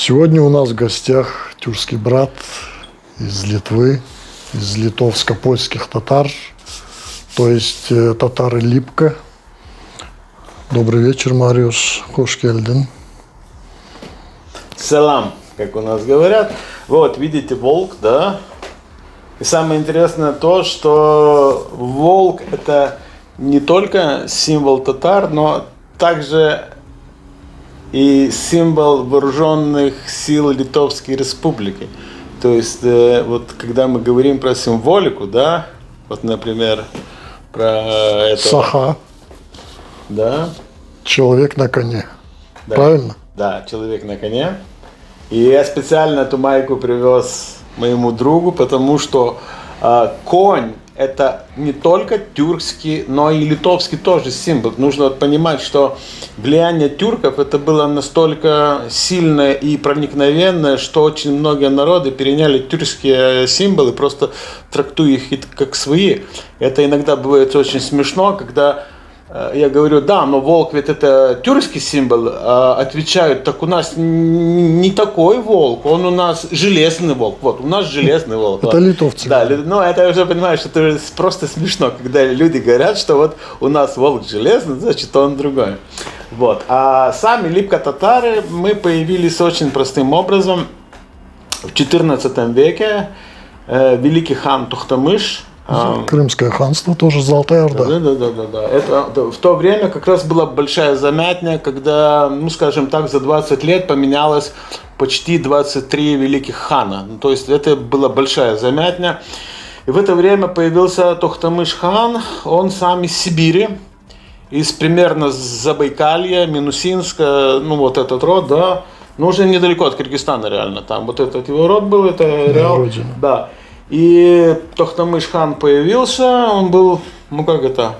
Сегодня у нас в гостях тюркский брат из Литвы, из литовско-польских татар, то есть татары Липка. Добрый вечер, Мариуш. Хош келдин. Салам, как у нас говорят. Вот, видите, волк, да? И самое интересное то, что волк это не только символ татар, но также и символ вооруженных сил Литовской Республики. То есть, вот когда мы говорим про символику, да, вот, например, про это. Саха. Да. Человек на коне. Да. Правильно? Да, человек на коне. И я специально эту майку привез моему другу, потому что конь это не только тюркский, но и литовский тоже символ. Нужно вот понимать, что влияние тюрков это было настолько сильное и проникновенное, что очень многие народы переняли тюркские символы, просто трактуя их как свои. Это иногда бывает очень смешно, когда я говорю, да, но волк ведь это тюркский символ, отвечают, так у нас не такой волк, он у нас железный волк, вот, у нас железный волк. Это литовцы. Да, но это уже понимаешь, что это просто смешно, когда люди говорят, что вот у нас волк железный, значит он другой. Вот, а сами липко-татары, мы появились очень простым образом, в XIV веке великий хан Тохтамыш, Крымское ханство, тоже Золотая Орда. Да. Это в то время как раз была большая замятня, когда, ну скажем так, за 20 лет поменялось почти 23 великих хана. Ну, то есть это была большая замятня. И в это время появился Тохтамыш хан, он сам из Сибири, из примерно Забайкалья, Минусинска, ну вот этот род, да, но уже недалеко от Кыргызстана реально, там вот этот его род был, это реально, да. И Тохтамыш хан появился, он был, ну как это,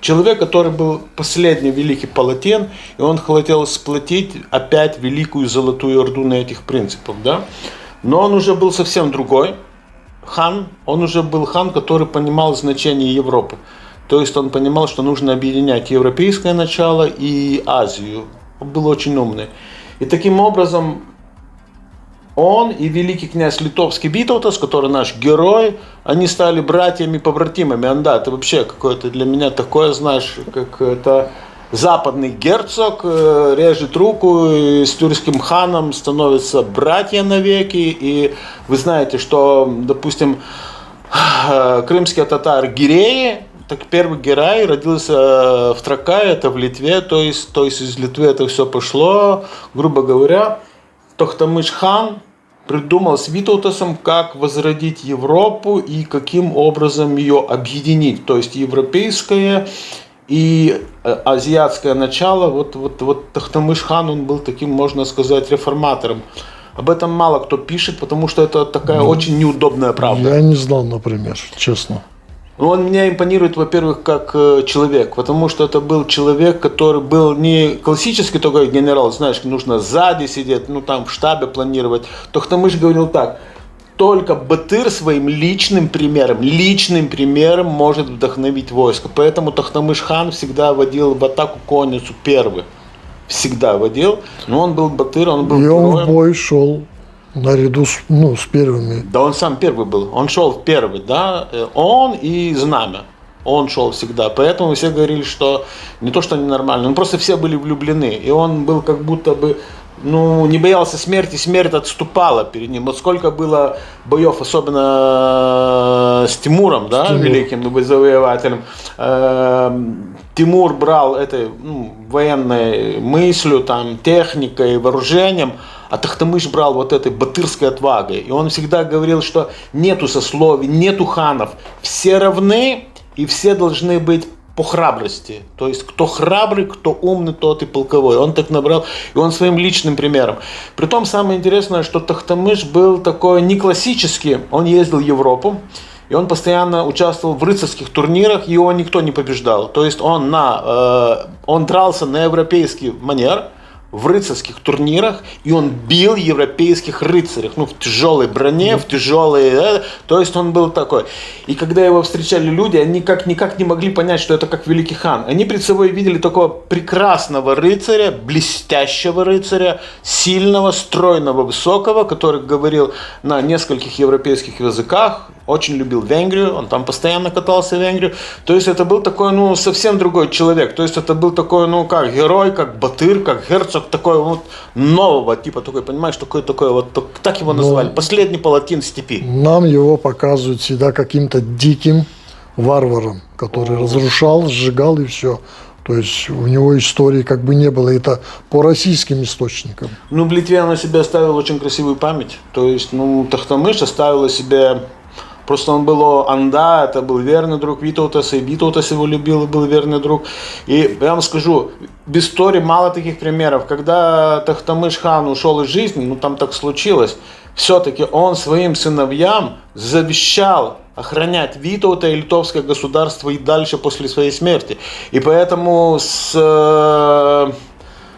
человек, который был последний великий палатин, и он хотел сплотить опять великую Золотую Орду на этих принципах, да. Но он уже был совсем другой хан, он уже был хан, который понимал значение Европы. То есть он понимал, что нужно объединять европейское начало и Азию. Он был очень умный. И таким образом он и великий князь литовский Витаутас, который наш герой, они стали братьями-побратимами. Да, это вообще какое-то для меня такое, знаешь, как это западный герцог режет руку и с тюркским ханом становятся братья навеки. И вы знаете, что, допустим, крымские татары Гиреи, так первый Герай родился в Тракае, это в Литве, то есть из Литвы это все пошло, грубо говоря. Тохтамыш хан придумал с Витаутасом, как возродить Европу и каким образом ее объединить. То есть европейское и азиатское начало. Вот Тохтамыш хан, он был таким, можно сказать, реформатором. Об этом мало кто пишет, потому что это такая очень неудобная правда. Я не знал, например, честно. Он меня импонирует, во-первых, как человек, потому что это был человек, который был не классический такой генерал, знаешь, нужно сзади сидеть, ну там в штабе планировать. Тохтамыш говорил так, только батыр своим личным примером может вдохновить войско. Поэтому Тохтамыш хан всегда водил в атаку конницу первый. Всегда водил, но он был батыр, он был героем. Он в бой шел наряду с первыми. Да он сам первый был, он шел первый, да, он и знамя, он шел всегда, поэтому все говорили, что не то, что ненормально, но просто все были влюблены, и он был как будто бы, ну, не боялся смерти, смерть отступала перед ним. Вот сколько было боев, особенно с Тимуром, да, великим завоевателем. Тимур брал этой военной мыслью, там, техникой, вооружением, а Тохтамыш брал вот этой батырской отвагой. И он всегда говорил, что нету сословий, нету ханов. Все равны и все должны быть по храбрости. То есть, кто храбрый, кто умный, тот и полковой. Он так набрал, и он своим личным примером. Притом, самое интересное, что Тохтамыш был такой не классический. Он ездил в Европу, и он постоянно участвовал в рыцарских турнирах, его никто не побеждал. То есть, он дрался на европейский манер, в рыцарских турнирах, и он бил европейских рыцарей, ну, в тяжелой броне, в тяжелой, то есть он был такой. И когда его встречали люди, они никак не могли понять, что это как великий хан. Они перед собой видели такого прекрасного рыцаря, блестящего рыцаря, сильного, стройного, высокого, который говорил на нескольких европейских языках, очень любил Венгрию, он там постоянно катался в Венгрию. То есть это был такой, ну, совсем другой человек. То есть это был такой, ну, как герой, как батыр, как герцог, такой вот нового типа, такой, понимаешь, такой вот, так его назвали, последний палатин степи. Нам его показывают всегда каким-то диким варваром, который разрушал, сжигал и все. То есть у него истории как бы не было, это по российским источникам. Ну, в Литве он о себе оставил очень красивую память. То есть, ну, Тохтамыш оставил о себе... Просто он был Анда, это был верный друг Витаутаса, и Витаутас его любил, и был верный друг. И я вам скажу, в истории мало таких примеров. Когда Тохтамыш хан ушел из жизни, ну там так случилось, все-таки он своим сыновьям завещал охранять Витаута и литовское государство и дальше после своей смерти. И поэтому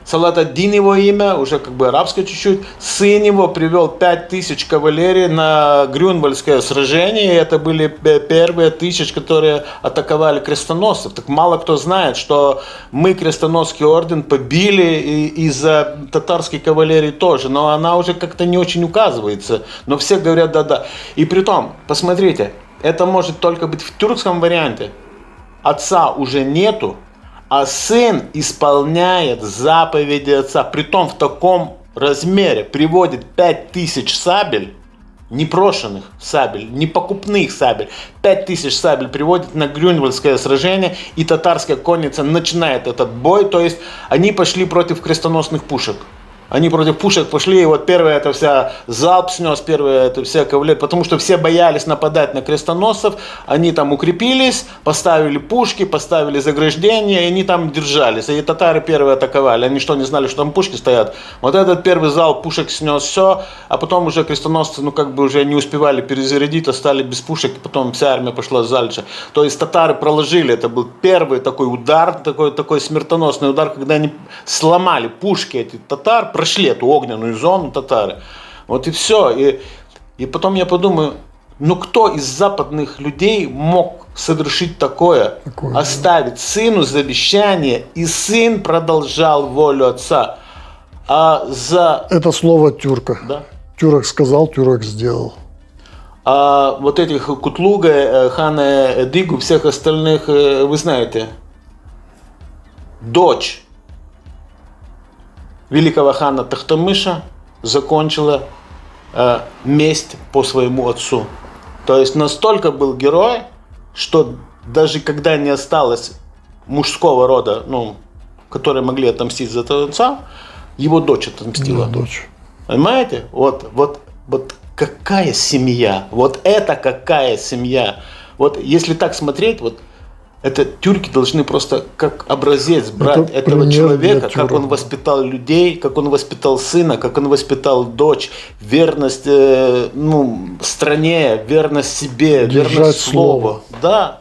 Салат-ад-Дин его имя, уже как бы арабское чуть-чуть, сын его привел 5000 кавалерий на Грюнвальдское сражение, и это были первые 1000, которые атаковали крестоносцев. Так мало кто знает, что мы крестоносский орден побили из-за татарской кавалерии тоже, но она уже как-то не очень указывается, но все говорят да-да. И притом, посмотрите, это может только быть в тюркском варианте, отца уже нету, а сын исполняет заповеди отца, притом в таком размере, приводит 5000 сабель, непрошенных сабель, не покупных сабель, 5000 сабель приводит на Грюнвальдское сражение, и татарская конница начинает этот бой, то есть они пошли против крестоносных пушек. Они против пушек пошли, и вот первая это вся залп снес, первая это вся кавалерия, потому что все боялись нападать на крестоносцев, они там укрепились, поставили пушки, поставили заграждения, и они там держались. И татары первые атаковали, они что, не знали, что там пушки стоят? Вот этот первый залп пушек снес все, а потом уже крестоносцы, ну как бы уже не успевали перезарядить, остались без пушек, и потом вся армия пошла дальше. То есть татары проложили, это был первый такой удар, такой смертоносный удар, когда они сломали пушки этих татар, прошли эту огненную зону татары. Вот и все. И потом я подумаю, ну кто из западных людей мог совершить такое? Оставить сыну завещание, и сын продолжал волю отца. Это слово тюрка. Да? Тюрок сказал, тюрок сделал. А вот этих Кутлуга, хана Эдигу, всех остальных, вы знаете, дочь великого хана Тохтамыша закончила месть по своему отцу. То есть настолько был герой, что даже когда не осталось мужского рода, ну, которые могли отомстить за этого отца, его дочь отомстила. Да, дочь. Понимаете? Вот какая семья? Вот это какая семья? Вот если так смотреть, вот это тюрки должны просто как образец брать этого человека, как он воспитал людей, как он воспитал сына, как он воспитал дочь, верность стране, верность себе, держать верность слову. Да.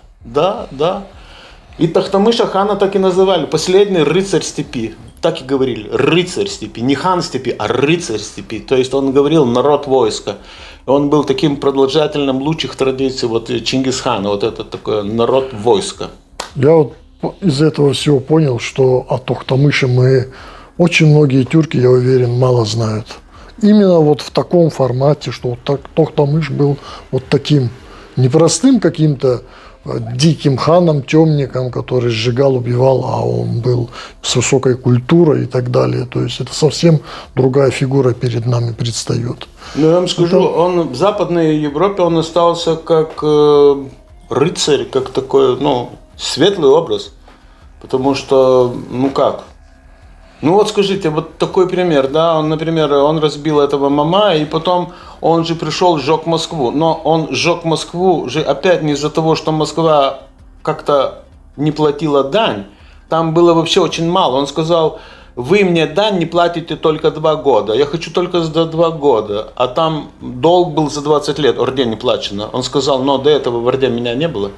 И Тохтамыша хана так и называли, последний рыцарь степи. Так и говорили, рыцарь степи, не хан степи, а рыцарь степи. То есть он говорил народ войска. Он был таким продолжателем лучших традиций вот Чингисхана, вот это такой народ войска. Я вот из этого всего понял, что о Тохтамыше мы очень многие тюрки, я уверен, мало знают. Именно вот в таком формате, что вот так, Тохтамыш был вот таким непростым каким-то диким ханом, темником, который сжигал, убивал, а он был с высокой культурой и так далее. То есть это совсем другая фигура перед нами предстает. Ну, я вам скажу, он в Западной Европе он остался как рыцарь, как такой, светлый образ. Потому что, вот скажите, вот такой пример, да, он разбил этого Мамая, и потом он же пришел, сжег Москву. Но он сжег Москву же опять не из-за того, что Москва как-то не платила дань. Там было вообще очень мало. Он сказал, вы мне дань не платите только 2 года. Я хочу только за 2 года. А там долг был за 20 лет, орде не плачено. Он сказал, но до этого в орде меня не было.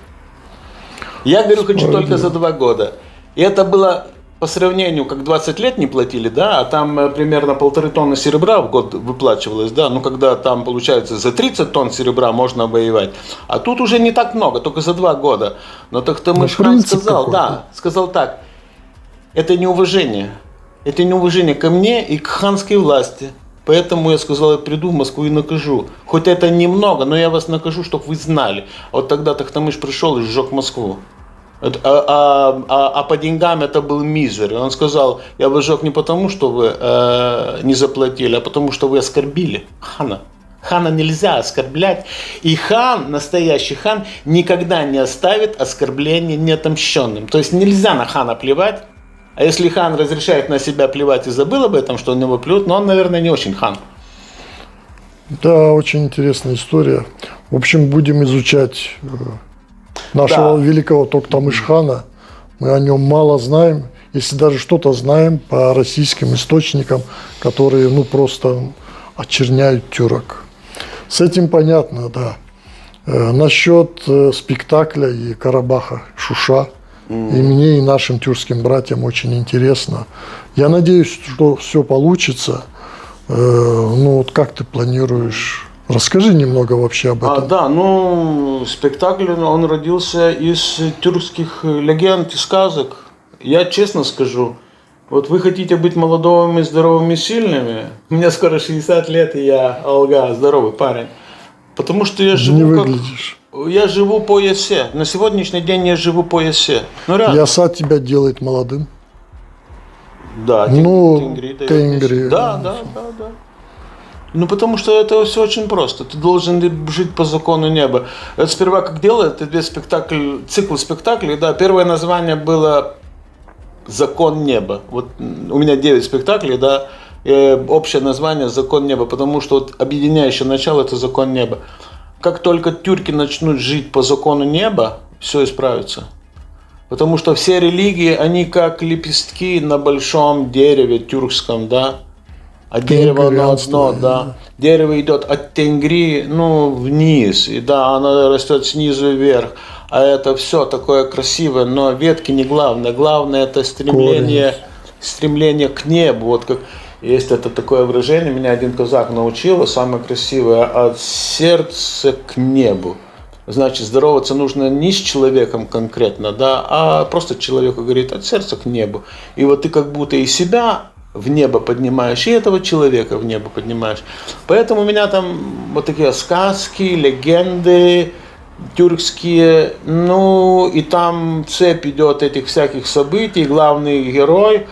Я говорю, хочу только за 2 года. И это было по сравнению, как 20 лет не платили, да, а там примерно 1,5 тонны серебра в год выплачивалось, да, ну когда там, получается, за 30 тонн серебра можно воевать, а тут уже не так много, только за 2 года. Но Тохтамыш хан принцип сказал, какой-то. да, сказал так, это неуважение ко мне и к ханской власти. Поэтому я сказал, я приду в Москву и накажу. Хоть это немного, но я вас накажу, чтобы вы знали. А вот тогда Тохтамыш пришел и сжег Москву. А по деньгам это был мизер. Он сказал, я вас сжег не потому, что вы не заплатили, а потому, что вы оскорбили хана. Хана нельзя оскорблять. И хан, настоящий хан, никогда не оставит оскорбление неотомщенным. То есть нельзя на хана плевать. А если хан разрешает на себя плевать и забыл об этом, что он него плюет, но он, наверное, не очень хан. Да, очень интересная история. В общем, будем изучать нашего Да. великого Тохтамыш-хана. Мы о нем мало знаем, если даже что-то знаем по российским источникам, которые, ну, просто очерняют тюрок. С этим понятно, да. Насчет спектакля и Карабаха Шуша. И мне, и нашим тюркским братьям очень интересно. Я надеюсь, что все получится. Ну, вот как ты планируешь? Расскажи немного вообще об этом. Да, ну, спектакль, он родился из тюркских легенд и сказок. Я честно скажу, вот вы хотите быть молодыми, здоровыми, сильными. Мне скоро 60 лет, и я алга, здоровый парень. Потому что я живу Не как... выглядишь. Я живу по ЕСЕ. На сегодняшний день я живу по ЕСЕ. Ну, реально. Ясад тебя делает молодым. Да, Ну, тенгри дает тенгри. мне- Да. Ну, потому что это все очень просто. Ты должен жить по закону неба. Это сперва как делают, это цикл спектаклей, да. Первое название было «Закон неба». Вот у меня 9 спектаклей, да, и общее название «Закон неба», потому что вот объединяющее начало – это «Закон неба». Как только тюрки начнут жить по закону неба, все исправится. Потому что все религии, они как лепестки на большом дереве тюркском, да. А дерево оно одно, да. Дерево идет от Тенгри, ну, вниз, и да, оно растет снизу вверх. А это все такое красивое, но ветки не главное. Главное это стремление к небу. Вот как есть это такое выражение, меня один казак научил, самое красивое, от сердца к небу. Значит, здороваться нужно не с человеком конкретно, да, а просто человеку говорит от сердца к небу. И вот ты как будто и себя в небо поднимаешь, и этого человека в небо поднимаешь. Поэтому у меня там вот такие сказки, легенды тюркские, ну и там цепь идет этих всяких событий. Главный герой,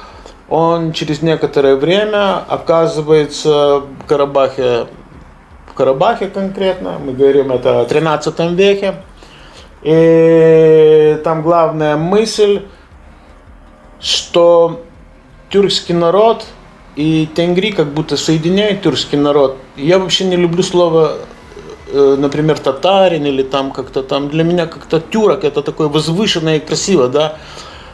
он через некоторое время оказывается в Карабахе конкретно, мы говорим это о 13 веке. И там главная мысль, что тюркский народ и тенгри как будто соединяют тюркский народ. Я вообще не люблю слово, например, татарин или там как-то там. Для меня как-то тюрок это такое возвышенное и красиво, да.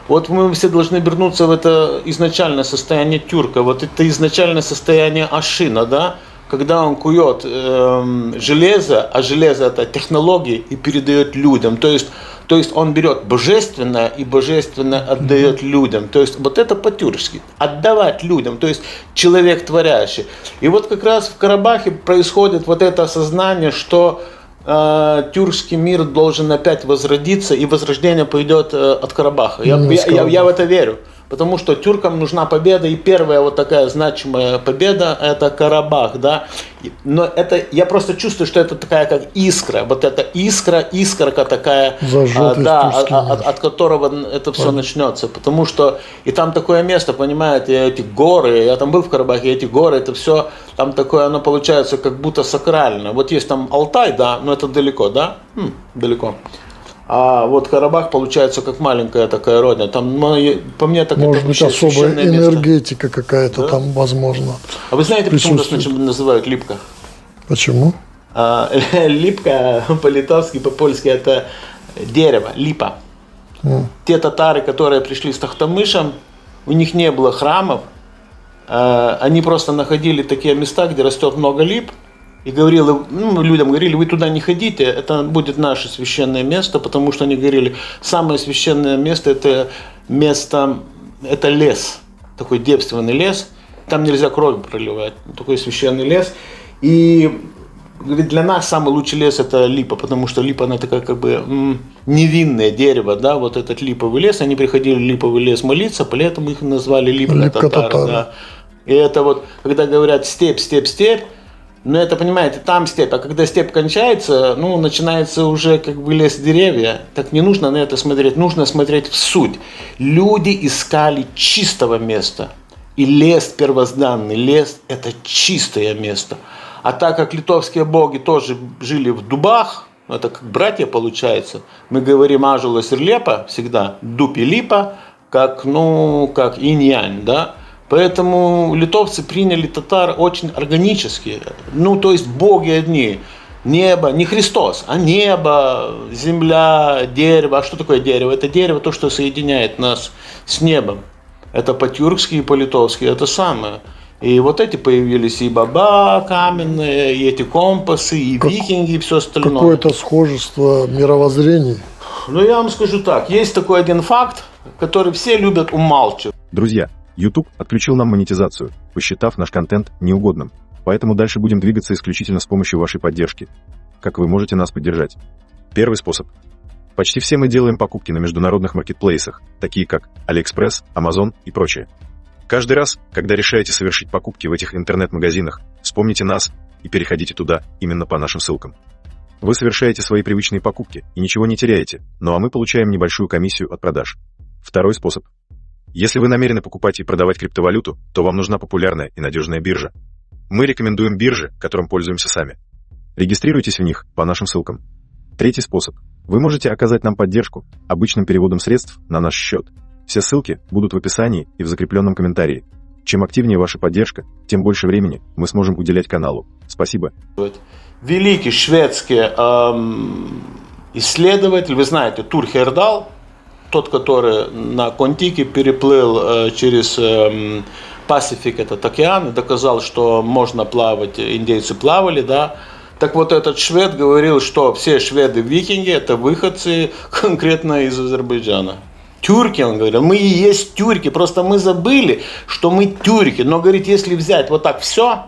Вот мы все должны вернуться в это изначальное состояние тюрка. Вот это изначальное состояние ашина, да. Когда он кует железо, а железо это технологии и передает людям. То есть он берет божественное и божественное отдает людям. То есть вот это по-тюркски. Отдавать людям. То есть человек творящий. И вот как раз в Карабахе происходит вот это осознание, что тюркский мир должен опять возродиться, и возрождение пойдет от Карабаха. Я в это верю. Потому что тюркам нужна победа, и первая вот такая значимая победа – это Карабах, да. Но это, я просто чувствую, что это такая как искра, вот эта искорка такая, да, от которого это все начнется. Потому что, и там такое место, понимаете, эти горы, я там был в Карабахе, эти горы, это все, там такое, оно получается как будто сакрально. Вот есть там Алтай, да, но это далеко, да, далеко. А вот Карабах получается как маленькая такая родина. Там, по мне, так может это быть особая энергетика место. какая-то, да? Там возможно. А вы знаете, почему нас называют липка? Почему? Липка по-литовски, по-польски это дерево, липа. Те татары, которые пришли с Тохтамышем, у них не было храмов. Они просто находили такие места, где растет много лип. И людям говорили, вы туда не ходите, это будет наше священное место, потому что они говорили, самое священное место это место это лес, такой девственный лес, там нельзя кровь проливать, такой священный лес. И говорит, для нас самый лучший лес это липа, потому что липа, она такая как бы невинное дерево, да, вот этот липовый лес, они приходили в липовый лес молиться, поэтому их назвали липко-татары, да. И это вот, когда говорят степь, степь, степь, ну это, понимаете, там степь, а когда степь кончается, ну, начинается уже как бы лес деревья, так не нужно на это смотреть, нужно смотреть в суть. Люди искали чистого места, и лес первозданный, лес это чистое место. А так как литовские боги тоже жили в дубах, это как братья получается, мы говорим ажула сирлепа всегда, дуб и липа, как, ну, как инь-янь, да. Поэтому литовцы приняли татар очень органически. Ну, то есть боги одни. Небо, не Христос, а небо, земля, дерево. А что такое дерево? Это дерево, то, что соединяет нас с небом. Это по-тюркски и по-литовски, это самое. И вот эти появились и баба каменные, и эти компасы, и викинги, и все остальное. Какое-то схожество мировоззрений. Ну, я вам скажу так, есть такой один факт, который все любят умалчивать. Друзья, YouTube отключил нам монетизацию, посчитав наш контент неугодным. Поэтому дальше будем двигаться исключительно с помощью вашей поддержки. Как вы можете нас поддержать? Первый способ. Почти все мы делаем покупки на международных маркетплейсах, такие как AliExpress, Amazon и прочее. Каждый раз, когда решаете совершить покупки в этих интернет-магазинах, вспомните нас и переходите туда именно по нашим ссылкам. Вы совершаете свои привычные покупки и ничего не теряете, ну а мы получаем небольшую комиссию от продаж. Второй способ. Если вы намерены покупать и продавать криптовалюту, то вам нужна популярная и надежная биржа. Мы рекомендуем биржи, которым пользуемся сами. Регистрируйтесь в них по нашим ссылкам. Третий способ. Вы можете оказать нам поддержку обычным переводом средств на наш счет. Все ссылки будут в описании и в закрепленном комментарии. Чем активнее ваша поддержка, тем больше времени мы сможем уделять каналу. Спасибо. Великий шведский исследователь, вы знаете, Тур Хейердал, тот, который на Контике переплыл через Пасифик, этот океан, и доказал, что можно плавать, индейцы плавали, да. Так вот, этот швед говорил, что все шведы-викинги – это выходцы конкретно из Азербайджана. Тюрки, он говорил, мы и есть тюрки, просто мы забыли, что мы тюрки. Но, говорит, если взять вот так все,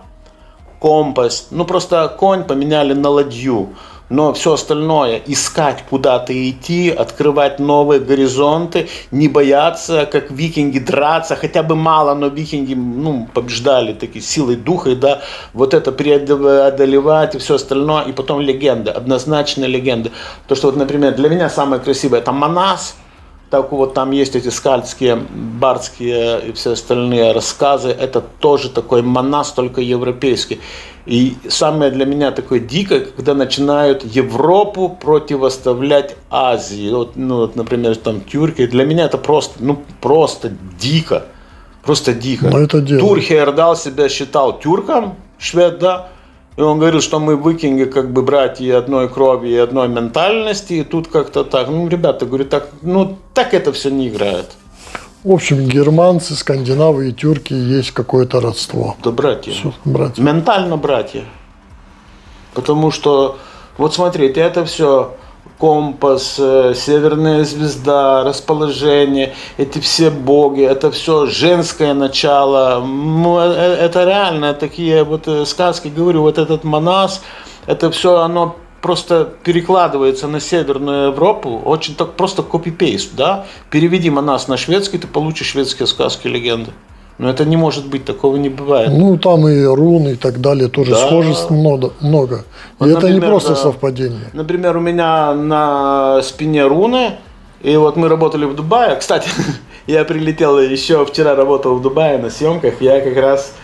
компас, ну просто конь поменяли на ладью, но все остальное, искать куда-то идти, открывать новые горизонты, не бояться, как викинги, драться, хотя бы мало, но викинги, ну, побеждали такие силой духа, и да, вот это преодолевать и все остальное, и потом легенда, однозначно легенда. То, что вот, например, для меня самое красивое, это Манас. Так вот, там есть эти скальдские, бардские и все остальные рассказы. Это тоже такой Манас, только европейский. И самое для меня такое дикое, когда начинают Европу противоставлять Азии. Вот, ну, вот, например, там тюрки. Для меня это просто, ну, просто дико. Просто дико. Тур Хейердал себя считал тюрком, швед, да. И он говорил, что мы викинги, как бы братья одной крови и одной ментальности, и тут как-то так. Ну, ребята, говорю, так, ну, так это все не играет. В общем, германцы, скандинавы и тюрки есть какое-то родство. Да, братья. Все, братья. Ментально братья. Потому что, вот смотрите, это все компас, северная звезда, расположение, эти все боги, это все женское начало. Это реально такие вот сказки, говорю, вот этот Манас, это все оно просто перекладывается на Северную Европу, очень так просто копи-пейст, да? Переведи Манас на шведский, ты получишь шведские сказки, легенды. Но это не может быть, такого не бывает. Ну, там и руны и так далее, тоже да. Схожесть много. Вот, и например, это не просто совпадение. Например, у меня на спине руны, и вот мы работали в Дубае. Кстати, я прилетел еще вчера, работал в Дубае на съемках. Я как раз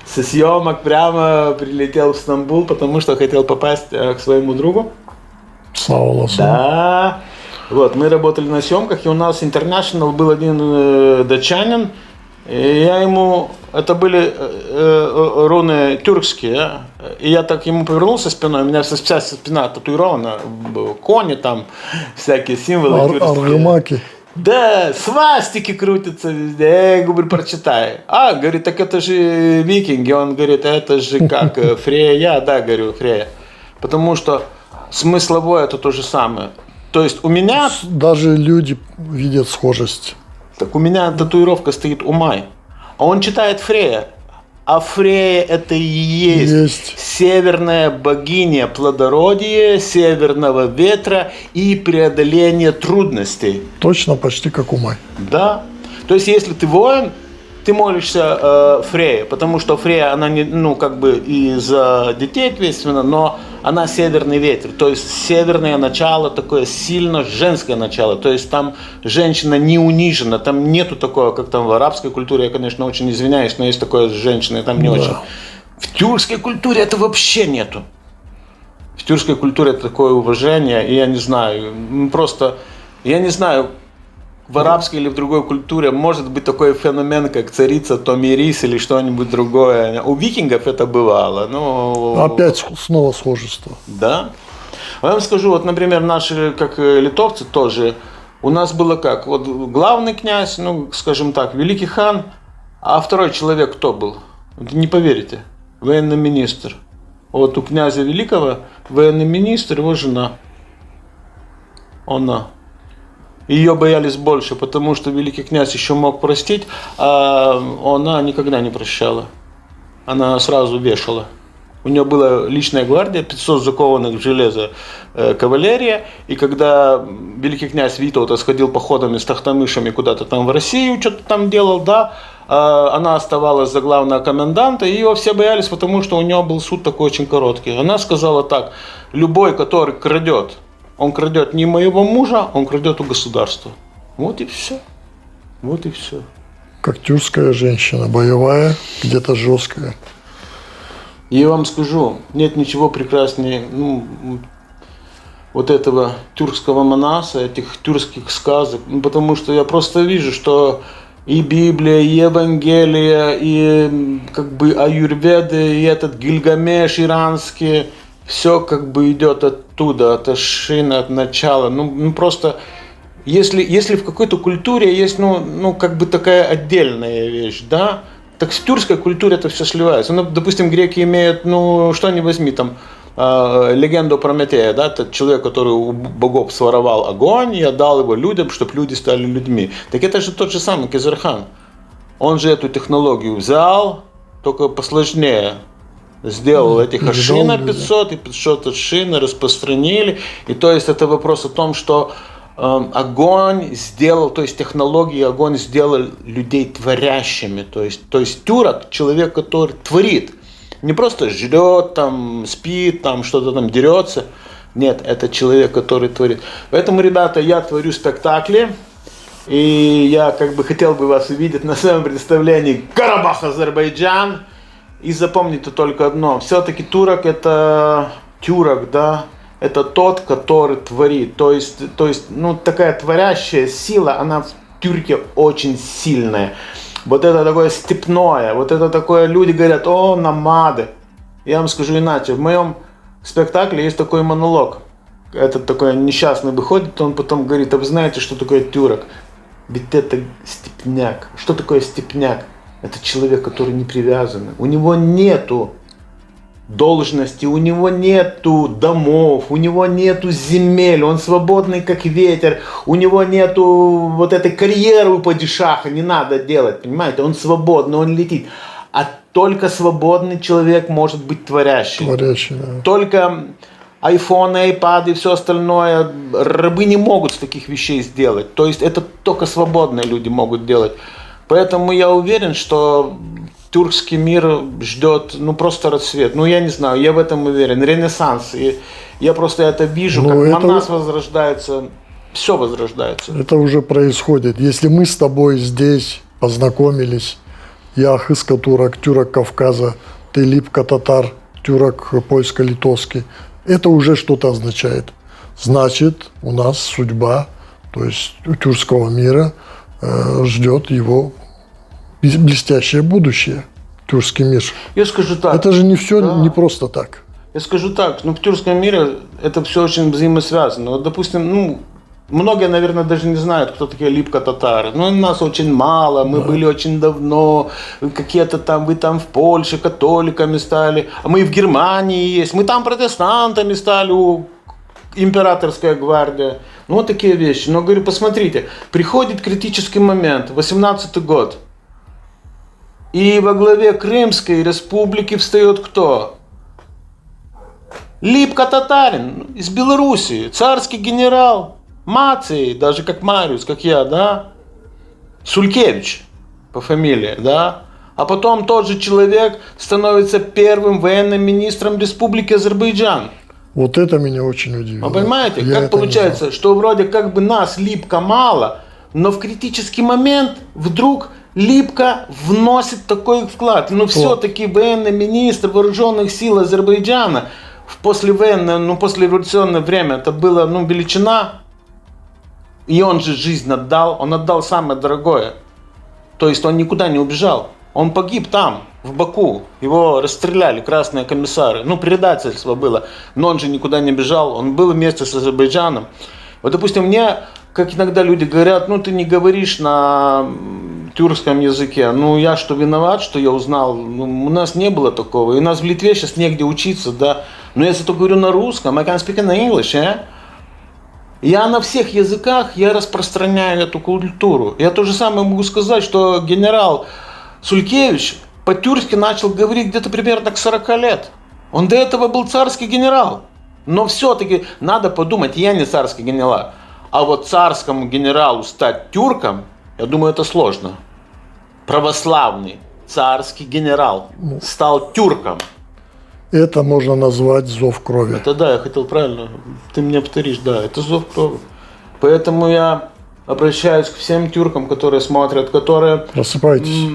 со съемок прямо прилетел в Стамбул, потому что хотел попасть к своему другу. Слава. Да. Вот, мы работали на съемках, и у нас International был один датчанин. И я ему, это были руны тюркские, и я так ему повернулся спиной, у меня вся спина татуирована, кони там, всякие символы тюркские. Аргамаки. Да, свастики крутятся везде, я говорю, прочитай. А, говорит, так это же викинги, он говорит, это же как Фрея, да, говорю, Фрея. Потому что смысловое это то же самое. То есть у меня... Даже люди видят схожесть. Так у меня татуировка стоит Умай. А он читает Фрея. А Фрея это и есть северная богиня плодородия, северного ветра и преодоления трудностей. Точно, почти как у Май. Да. То есть, если ты воин, ты молишься Фрейе, потому что Фрея, она не, ну, как бы и за детей ответственна, но она северный ветер, то есть северное начало, такое сильно женское начало, то есть там женщина не унижена, там нету такого, как там в арабской культуре, я, конечно, очень извиняюсь, но есть такое с женщиной, там не очень. В тюркской культуре это вообще нету. В тюркской культуре это такое уважение, и я не знаю, просто, я не знаю, в арабской или в другой культуре может быть такой феномен, как царица Томирис или что-нибудь другое. У викингов это бывало. Но... Опять снова схожество. Да. А я вам скажу, вот, например, наши, как литовцы тоже, у нас было как? Вот главный князь, ну, скажем так, великий хан, а второй человек кто был? Вы не поверите. Военный министр. Вот у князя великого военный министр, его жена. Она. Ее боялись больше, потому что великий князь еще мог простить, а она никогда не прощала. Она сразу вешала. У нее была личная гвардия, 500 закованных в железо кавалерия. И когда великий князь Витовт сходил походами с Тахтамышами куда-то там в Россию, что-то там делал, да, она оставалась за главного коменданта, и ее все боялись, потому что у нее был суд такой очень короткий. Она сказала так: любой, который крадет, он крадет не моего мужа, он крадет у государства. Вот и все. Вот и все. Как тюркская женщина, боевая, где-то жесткая. Я вам скажу, нет ничего прекраснее, ну, вот этого тюркского монаса, этих тюркских сказок, ну, потому что я просто вижу, что и Библия, и Евангелие, и как бы аюрведа, и этот Гильгамеш иранский, все как бы идет оттуда, от Ашина, от начала. Ну просто, если в какой-то культуре есть, ну как бы такая отдельная вещь, да, так в тюркской культуре это все сливается. Ну, допустим, греки имеют, ну, что ни возьми, там, легенду Прометея, да, это человек, который у богов своровал огонь и отдал его людям, чтобы люди стали людьми. Так это же тот же самый Кезархан. Он же эту технологию взял, только посложнее. Сделал этих ашина 500 и 500 ашина распространили. И то есть это вопрос о том, что огонь сделал, то есть технологии огонь сделал людей творящими. То есть тюрок, человек, который творит. Не просто жрет, там, спит, там, что-то там дерется. Нет, это человек, который творит. Поэтому, ребята, я творю спектакли. И я как бы хотел бы вас увидеть на своем представлении «Карабах, Азербайджан». И запомните только одно. Все-таки тюрок, да, это тот, который творит. То есть, ну, такая творящая сила, она в тюрке очень сильная. Вот это такое степное, вот это такое, люди говорят: о, намады. Я вам скажу иначе. В моем спектакле есть такой монолог. Этот такой несчастный выходит, он потом говорит: а вы знаете, что такое тюрок? Ведь это степняк. Что такое степняк? Это человек, который не привязан. У него нету должности, у него нету домов, у него нету земель, он свободный как ветер, у него нету вот этой карьеры у падишаха, не надо делать, понимаете, он свободный, он летит. А только свободный человек может быть творящим. Творящий, да. Только айфоны, айпады и все остальное рабы не могут с таких вещей сделать. То есть это только свободные люди могут делать. Поэтому я уверен, что тюркский мир ждет, ну, просто рассвет. Ну, я не знаю, я в этом уверен. Ренессанс. И я просто это вижу, как Манас возрождается, все возрождается. Это уже происходит. Если мы с тобой здесь познакомились, я хыска-турок, тюрок Кавказа, ты липка-татар, тюрок польско-литовский, это уже что-то означает. Значит, у нас судьба, то есть у тюркского мира ждет его блестящее будущее, тюркский мир. Я скажу так. Это же не все, да, не просто так. Я скажу так, ну в тюркском мире это все очень взаимосвязано. Вот, допустим, ну, многие, наверное, даже не знают, кто такие липка-татары. Ну, нас очень мало, мы были очень давно, какие-то там, вы там в Польше католиками стали, а мы и в Германии есть, мы там протестантами стали у императорская гвардия. Ну, вот такие вещи. Но, говорю, посмотрите, приходит критический момент, 18-й год. И во главе Крымской республики встает кто? Липка татарин из Белоруссии, царский генерал, Маций, даже как Мариус, как я, да? Сулькевич по фамилии, да? А потом тот же человек становится первым военным министром Республики Азербайджан. Вот это меня очень удивило. Вы понимаете, Я как это не получается, что вроде как бы нас Липка мало, но в критический момент вдруг Липка вносит такой вклад. Но все-таки военный министр вооруженных сил Азербайджана в послевоенное, послереволюционное время это была величина. И он же жизнь отдал, он отдал самое дорогое. То есть он никуда не убежал. Он погиб там, в Баку. Его расстреляли красные комиссары. Предательство было. Но он же никуда не бежал. Он был вместе с Азербайджаном. Вот, допустим, мне, как иногда люди говорят, ты не говоришь на тюркском языке. Я что, виноват, что я узнал? У нас не было такого. И у нас в Литве сейчас негде учиться, да. Но я зато говорю на русском. I can speak in English, Я на всех языках я распространяю эту культуру. Я то же самое могу сказать, что генерал Сулькевич по-тюркски начал говорить где-то примерно к 40 лет. Он до этого был царский генерал. Но все-таки надо подумать, я не царский генерал. А вот царскому генералу стать тюрком, я думаю, это сложно. Православный царский генерал стал тюрком. Это можно назвать зов крови. Это да, я хотел правильно. Ты мне повторишь, да, это зов крови. Поэтому я обращаюсь к всем тюркам, которые смотрят, которые Просыпайтесь.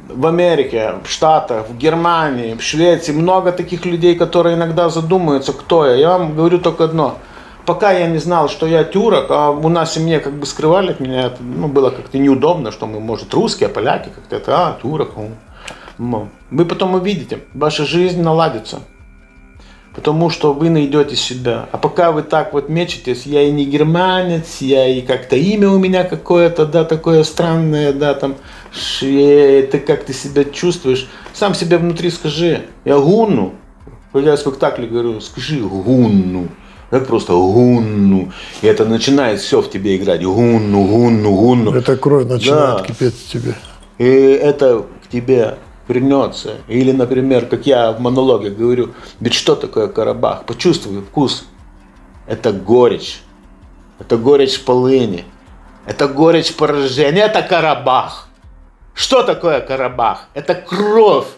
в Америке, в Штатах, в Германии, в Швеции. Много таких людей, которые иногда задумываются, кто я. Я вам говорю только одно. Пока я не знал, что я тюрок, а у нас в семье как бы скрывали от меня, это, было как-то неудобно, что мы, может, русские, а поляки как-то это, тюрок. Вы потом увидите, ваша жизнь наладится. Потому что вы найдете себя. А пока вы так вот мечетесь, я и не германец, я и как-то имя у меня какое-то, да, такое странное, да, там, ты как ты себя чувствуешь, сам себе внутри скажи, я гунну. Когда я в спектакле говорю, скажи гунну. Это просто гунну. И это начинает все в тебе играть. Гунну, гунну, гунну. Эта кровь начинает Да. кипеть в тебе. И это к тебе вернется. Или, например, как я в монологе говорю, ведь что такое Карабах? Почувствуй вкус. Это горечь. Это горечь полыни. Это горечь поражения. Это Карабах. Что такое Карабах? Это кровь.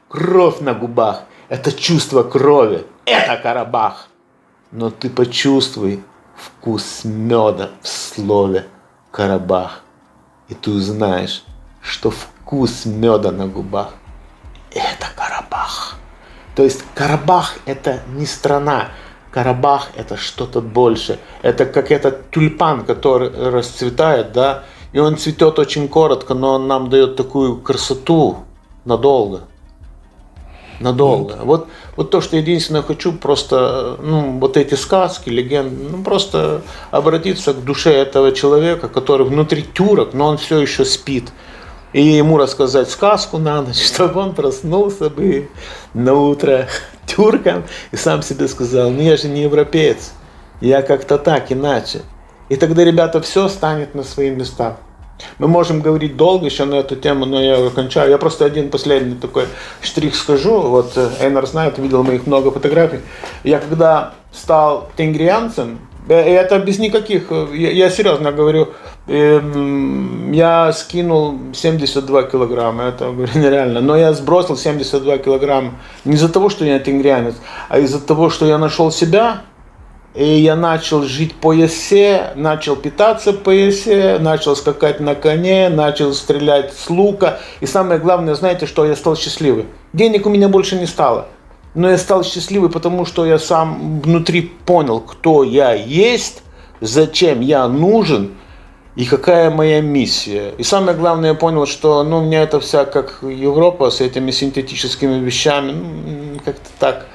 Кровь на губах. Это чувство крови. Это Карабах. Но ты почувствуй вкус меда в слове Карабах. И ты узнаешь, что вкус меда на губах — это Карабах. То есть Карабах — это не страна. Карабах — это что-то больше. Это как этот тюльпан, который расцветает, да, и он цветет очень коротко, но он нам дает такую красоту надолго. Надолго. Вот то, что единственное хочу, просто, вот эти сказки, легенды, просто обратиться к душе этого человека, который внутри тюрок, но он все еще спит. И ему рассказать сказку на ночь, чтобы он проснулся бы на утро тюрком и сам себе сказал, я же не европеец, я как-то так, иначе. И тогда, ребята, все станет на свои места. Мы можем говорить долго еще на эту тему, но я кончаю. Я просто один последний такой штрих скажу. Вот Эйнар знает, видел моих много фотографий. Я когда стал тенгрианцем, это без никаких, я серьезно говорю, я скинул 72 килограмма, это нереально. Но я сбросил 72 килограмма не из-за того, что я тенгрианец, а из-за того, что я нашел себя. И я начал жить по ясе, начал питаться по ясе, начал скакать на коне, начал стрелять с лука. И самое главное, знаете, что я стал счастливый. Денег у меня больше не стало. Но я стал счастливый, потому что я сам внутри понял, кто я есть, зачем я нужен и какая моя миссия. И самое главное, я понял, что у меня это вся как Европа с этими синтетическими вещами, как-то так.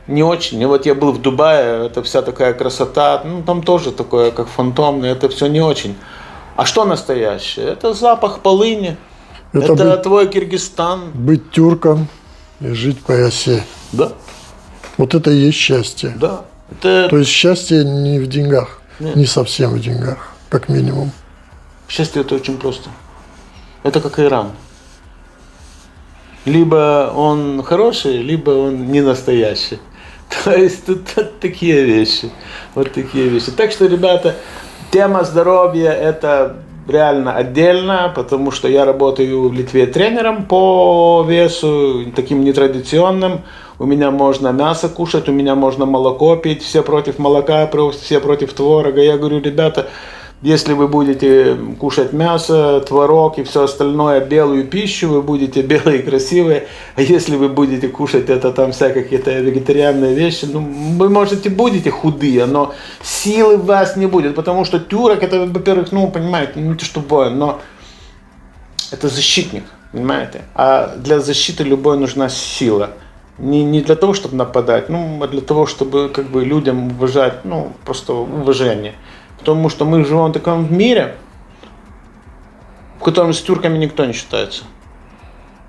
Не очень. И вот я был в Дубае, это вся такая красота, там тоже такое, как фантомное, это все не очень. А что настоящее? Это запах полыни, это твой Киргизстан. Быть тюрком и жить по осе. Да. Вот это и есть счастье. Да. Это То есть счастье не в деньгах, Нет. не совсем в деньгах, как минимум. счастье это очень просто. Это как Иран. Либо он хороший, либо он не настоящий. То есть тут такие вещи. Вот такие вещи. Так что, ребята, тема здоровья это реально отдельно, потому что я работаю в Литве тренером по весу, таким нетрадиционным. У меня можно мясо кушать, у меня можно молоко пить, все против молока, все против творога. Я говорю, ребята, если вы будете кушать мясо, творог и все остальное, белую пищу, вы будете белые и красивые. А если вы будете кушать это там всякие какие-то вегетарианные вещи, ну, вы, можете, будете худые, но силы в вас не будет. Потому что тюрок, это, во-первых, ну, понимаете, не то что воин, но это защитник, понимаете. А для защиты любой нужна сила. Не для того, чтобы нападать, ну, а для того, чтобы как бы людям уважать, ну, просто уважение. Потому что мы живем в таком мире, в котором с тюрками никто не считается.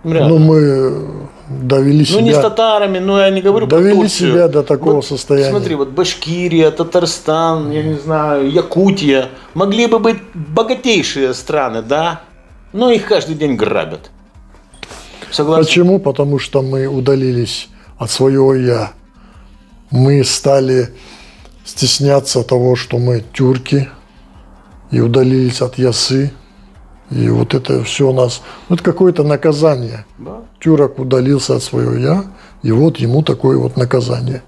Реально. Ну, мы довели себя... Ну, не с татарами, ну, я не говорю про Довели Турцию. себя до такого Вот состояния. Смотри, вот Башкирия, Татарстан, я не знаю, Якутия. Могли бы быть богатейшие страны, да? Но их каждый день грабят. Согласен? Почему? Потому что мы удалились от своего «я». Мы стали стесняться того, что мы тюрки, и удалились от ясы. И вот это все у нас... Ну, это какое-то наказание. Да. Тюрок удалился от своего «я», и вот ему такое вот наказание.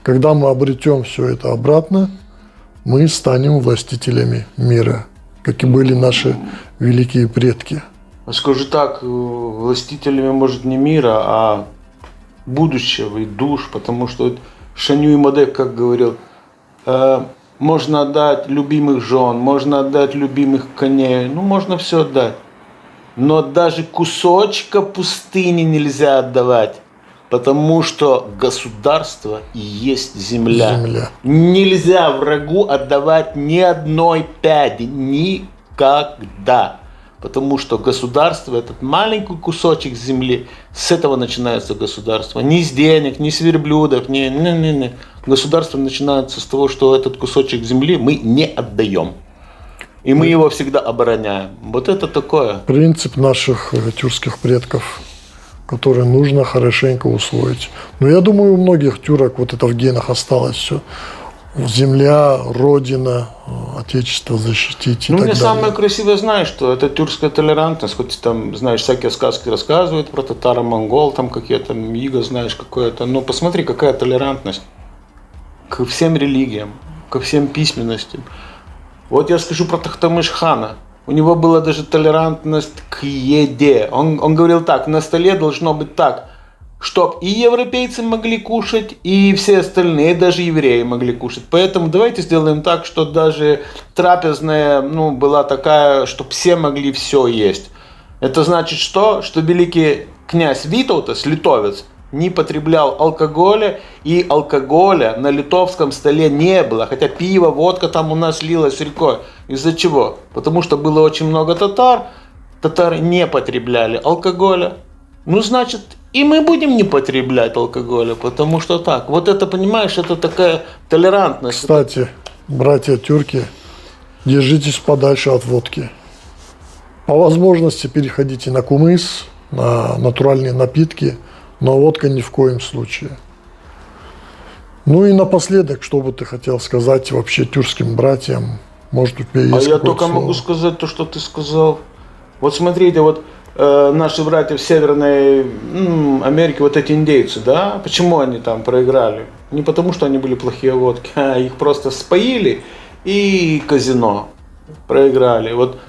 Когда мы обретем все это обратно, мы станем властителями мира, как и были наши великие предки. Скажу так, властителями, может, не мира, а будущего и душ, потому что вот Шаню Имадек, как говорил, можно отдать любимых жен, можно отдать любимых коней, ну, можно все отдать. Но даже кусочка пустыни нельзя отдавать, потому что государство и есть земля. Земля. Нельзя врагу отдавать ни одной пяди, никогда. Потому что государство, этот маленький кусочек земли, с этого начинается государство. Не с денег, не с верблюдов, не. Государство начинается с того, что этот кусочек земли мы не отдаем. И мы его всегда обороняем. Вот это такое. Принцип наших тюркских предков, который нужно хорошенько усвоить. Но я думаю, у многих тюрок вот это в генах осталось все. Земля, родина, отечество защитить и Ну, так мне далее. самое красивое, знаешь, что это тюркская толерантность. Хоть там, знаешь, всякие сказки рассказывают про татаро-монгол, там какие-то иго, знаешь, какое-то. Но посмотри, какая толерантность ко всем религиям, ко всем письменностям. Вот я скажу про Тохтамыш-хана. У него была даже толерантность к еде. Он говорил так, на столе должно быть так, чтоб и европейцы могли кушать, и все остальные, даже евреи могли кушать. Поэтому давайте сделаем так, что даже трапезная, ну, была такая, чтобы все могли все есть. Это значит что? Что великий князь Витаутас, литовец, не потреблял алкоголя, и алкоголя на литовском столе не было. Хотя пиво, водка там у нас лилась рекой. Из-за чего? Потому что было очень много татар, татары не потребляли алкоголя. Ну, значит, и мы будем не потреблять алкоголя, потому что так. Вот это, понимаешь, это такая толерантность. Кстати, братья тюрки, держитесь подальше от водки. По возможности переходите на кумыс, на натуральные напитки, но водка ни в коем случае. Ну и напоследок, что бы ты хотел сказать вообще тюркским братьям? Может, у тебя есть А я какое-то только слово? могу сказать то, что ты сказал. Вот смотрите, вот наши братья в Северной Америке, вот эти индейцы, да, почему они там проиграли? Не потому, что они были плохие водки, а их просто споили и казино проиграли. Вот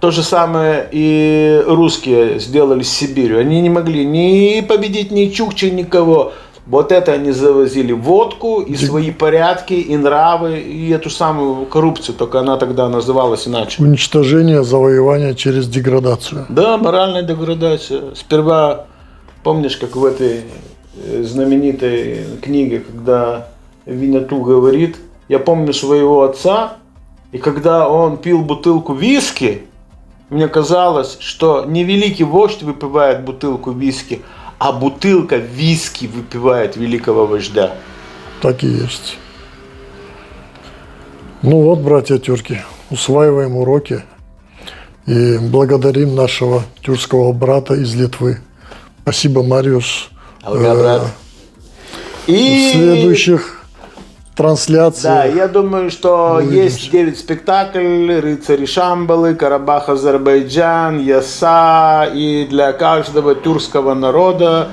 то же самое и русские сделали с Сибирью. Они не могли ни победить ни чукчи, никого. Вот это они завозили водку и свои порядки, и нравы, и эту самую коррупцию, только она тогда называлась иначе. Уничтожение, завоевание через деградацию. Да, моральная деградация. Сперва, помнишь, как в этой знаменитой книге, когда Винету говорит, я помню своего отца, и когда он пил бутылку виски, мне казалось, что не великий вождь выпивает бутылку виски, а бутылка виски выпивает великого вождя. Так и есть. Ну вот, братья тюрки, усваиваем уроки и благодарим нашего тюркского брата из Литвы. Спасибо, Мариус. Алга, брат. В следующих трансляциях. Да, я думаю, что увидимся. есть 9 спектаклей, «Рыцари Шамбалы», «Карабах, Азербайджан», «Яса», и для каждого тюркского народа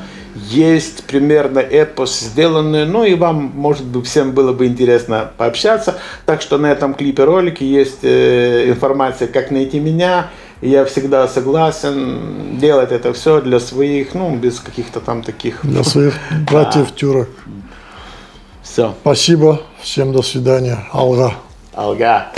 есть примерно эпос сделанный, ну и вам, может быть, всем было бы интересно пообщаться, так что на этом клипе-ролике есть информация, как найти меня, и я всегда согласен делать это все для своих, ну, без каких-то там таких... Для своих братьев тюрок. Все, Спасибо. Всем до свидания. Алга. Алга.